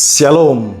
Shalom,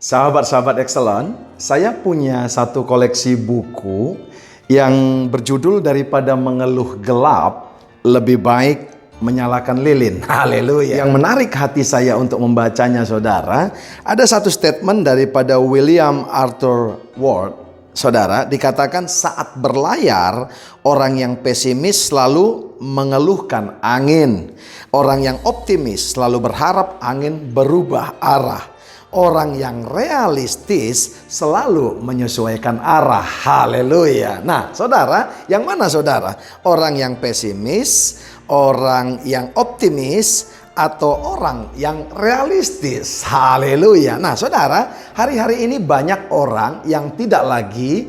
sahabat-sahabat Excellent. Saya punya satu koleksi buku yang berjudul daripada mengeluh gelap, lebih baik menyalakan lilin. Haleluya. Yang menarik hati saya untuk membacanya, saudara, ada satu statement daripada William Arthur Ward. Saudara, dikatakan saat berlayar, orang yang pesimis selalu mengeluhkan angin. Orang yang optimis selalu berharap angin berubah arah. Orang yang realistis selalu menyesuaikan arah. Haleluya. Nah, saudara, yang mana saudara? Orang yang pesimis, orang yang optimis, atau orang yang realistis? Haleluya. Nah, saudara, hari-hari ini banyak orang yang tidak lagi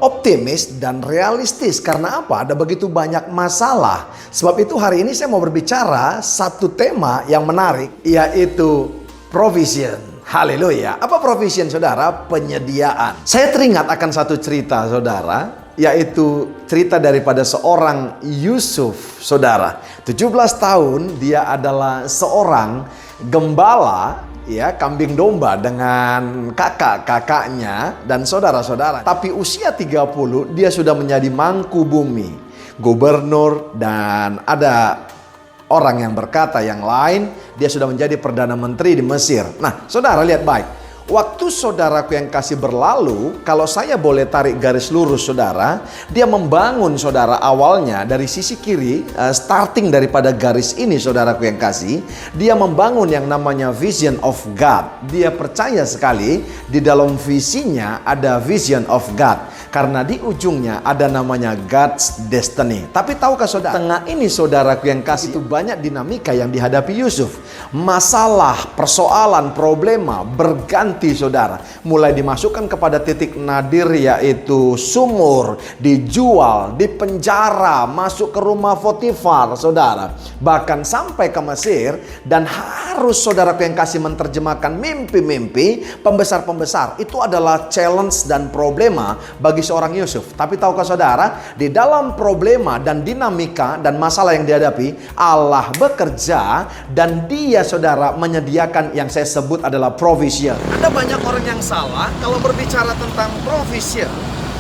optimis dan realistis. Karena apa? Ada begitu banyak masalah. Sebab itu hari ini saya mau berbicara satu tema yang menarik, yaitu provision. Haleluya. Apa provision, saudara? Penyediaan. Saya teringat akan satu cerita, saudara, yaitu cerita daripada seorang Yusuf, saudara. 17 tahun dia adalah seorang gembala, ya, kambing domba dengan kakak-kakaknya dan saudara-saudara. Tapi usia 30 dia sudah menjadi mangku bumi, gubernur, dan ada orang yang berkata yang lain, dia sudah menjadi perdana menteri di Mesir. Nah, saudara lihat baik. Waktu saudaraku yang kasih berlalu, kalau saya boleh tarik garis lurus, saudara, dia membangun, saudara, awalnya dari sisi kiri, starting daripada garis ini, saudaraku yang kasih, dia membangun yang namanya vision of God. Dia percaya sekali di dalam visinya ada vision of God, karena di ujungnya ada namanya God's destiny. Tapi tahukah saudara, tengah ini, saudaraku yang kasih, itu banyak dinamika yang dihadapi Yusuf. Masalah, persoalan, problema berganti, saudara, mulai dimasukkan kepada titik nadir, yaitu sumur, dijual, dipenjara, masuk ke rumah Potifar, saudara, bahkan sampai ke Mesir. Dan harus, saudaraku yang kasih, menerjemahkan mimpi-mimpi pembesar-pembesar. Itu adalah challenge dan problema bagi seorang Yusuf. Tapi tahukah saudara, di dalam problema dan dinamika dan masalah yang dihadapi, Allah bekerja dan dia, saudara, menyediakan yang saya sebut adalah provision. Ada banyak orang yang salah kalau berbicara tentang provision,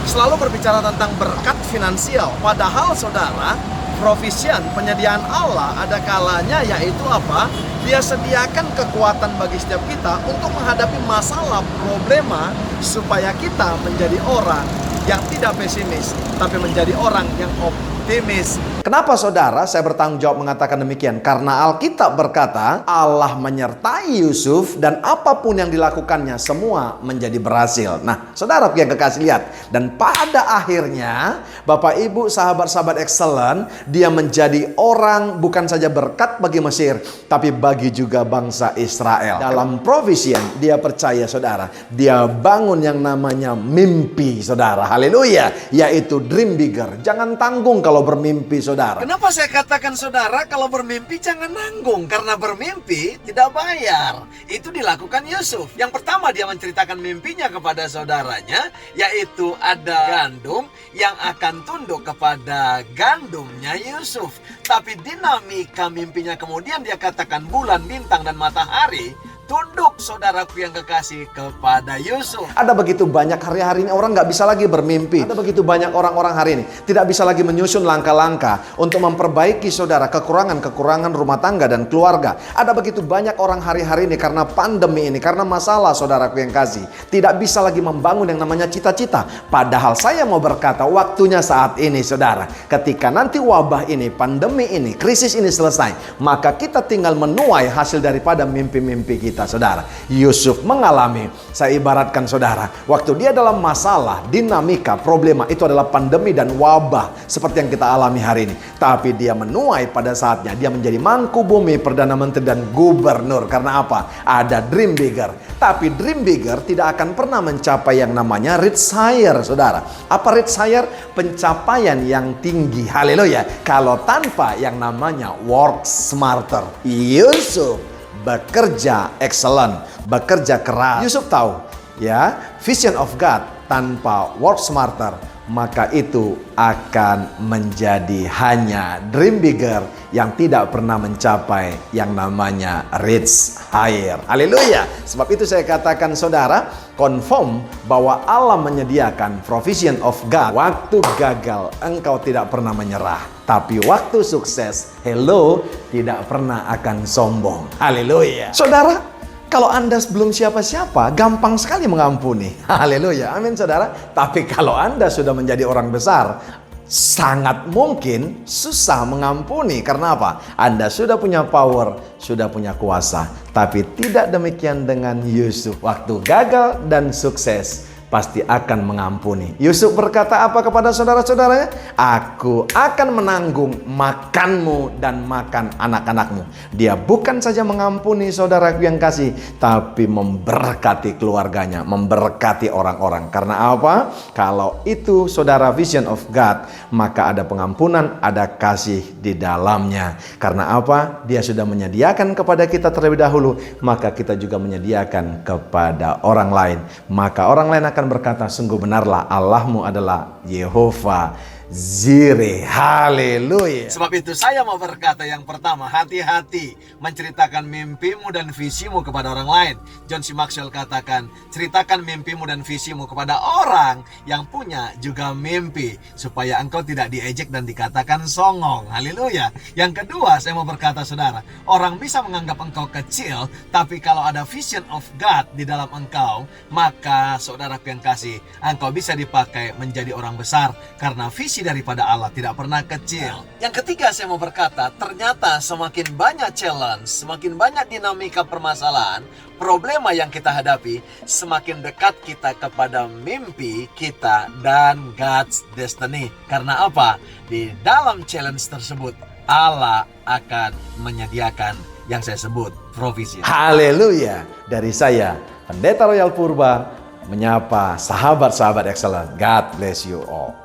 selalu berbicara tentang berkat finansial. Padahal, saudara, provision, penyediaan Allah, ada kalanya yaitu apa? Dia sediakan kekuatan bagi setiap kita untuk menghadapi masalah, problema, supaya kita menjadi orang yang tidak pesimis, tapi menjadi orang yang optimis. Kenapa, saudara, saya bertanggung jawab mengatakan demikian? Karena Alkitab berkata Allah menyertai Yusuf dan apapun yang dilakukannya semua menjadi berhasil. Nah, saudara yang kekasih, lihat. Dan pada akhirnya, Bapak Ibu, sahabat-sahabat Excellent, dia menjadi orang bukan saja berkat bagi Mesir, tapi bagi juga bangsa Israel. Dalam provision, dia percaya, saudara, dia bangun yang namanya mimpi, saudara. Haleluya. Yaitu dream bigger. Jangan tanggung kalau bermimpi, saudara. Kenapa saya katakan, saudara, kalau bermimpi jangan nanggung? Karena bermimpi tidak bayar. Itu dilakukan Yusuf. Yang pertama, dia menceritakan mimpinya kepada saudaranya, yaitu ada gandum yang akan tunduk kepada gandumnya Yusuf. Tapi dinamika mimpinya kemudian dia katakan bulan, bintang, dan matahari tunduk, saudaraku yang kekasih, kepada Yusuf. Ada begitu banyak hari-hari ini orang nggak bisa lagi bermimpi. Ada begitu banyak orang-orang hari ini tidak bisa lagi menyusun langkah-langkah untuk memperbaiki, saudara, kekurangan-kekurangan rumah tangga dan keluarga. Ada begitu banyak orang hari-hari ini karena pandemi ini, karena masalah, saudaraku yang kasih, tidak bisa lagi membangun yang namanya cita-cita. Padahal saya mau berkata, waktunya saat ini, saudara. Ketika nanti wabah ini, pandemi ini, krisis ini selesai, maka kita tinggal menuai hasil daripada mimpi-mimpi kita. Saudara, Yusuf mengalami, saya ibaratkan, saudara, waktu dia dalam masalah, dinamika, problema, itu adalah pandemi dan wabah seperti yang kita alami hari ini. Tapi dia menuai pada saatnya dia menjadi mangku bumi, perdana menteri, dan gubernur. Karena apa? Ada dream bigger. Tapi dream bigger tidak akan pernah mencapai yang namanya rich higher, saudara. Apa rich higher? Pencapaian yang tinggi. Haleluya. Kalau tanpa yang namanya work smarter. Yusuf bekerja excellent, bekerja keras. Yusuf tahu, ya, vision of God tanpa work smarter maka itu akan menjadi hanya dream bigger yang tidak pernah mencapai yang namanya reach higher. Haleluya. Sebab itu saya katakan saudara, confirm bahwa Allah menyediakan provision of God. Waktu gagal engkau tidak pernah menyerah, tapi waktu sukses, hello, tidak pernah akan sombong. Haleluya. Saudara, kalau Anda belum siapa-siapa, gampang sekali mengampuni. Haleluya. Amin saudara. Tapi kalau Anda sudah menjadi orang besar, sangat mungkin susah mengampuni. Karena apa? Anda sudah punya power, sudah punya kuasa. Tapi tidak demikian dengan Yusuf. Waktu gagal dan sukses, pasti akan mengampuni. Yusuf berkata apa kepada saudara-saudaranya? Aku akan menanggung makanmu dan makan anak-anakmu. Dia bukan saja mengampuni saudaraku yang kasih, tapi memberkati keluarganya, memberkati orang-orang. Karena apa? Kalau itu saudara vision of God, maka ada pengampunan, ada kasih di dalamnya. Karena apa? Dia sudah menyediakan kepada kita terlebih dahulu, maka kita juga menyediakan kepada orang lain. Maka orang lain akan berkata, sungguh benarlah Allahmu adalah Yehova Jireh. Haleluya. Sebab itu saya mau berkata yang pertama, hati-hati menceritakan mimpimu dan visimu kepada orang lain. John C. Maxwell katakan, ceritakan mimpimu dan visimu kepada orang yang punya juga mimpi, supaya engkau tidak diejek dan dikatakan songong. Haleluya. Yang kedua, saya mau berkata saudara, orang bisa menganggap engkau kecil, tapi kalau ada vision of God di dalam engkau, maka saudaraku yang kasih, engkau bisa dipakai menjadi orang besar, karena visi daripada Allah tidak pernah kecil. Yang ketiga, saya mau berkata, ternyata semakin banyak challenge, semakin banyak dinamika permasalahan, problema yang kita hadapi, semakin dekat kita kepada mimpi kita dan God's destiny. Karena apa? Di dalam challenge tersebut, Allah akan menyediakan yang saya sebut provision. Haleluya. Dari saya, Pendeta Royal Purba, menyapa sahabat-sahabat excellent. God bless you all.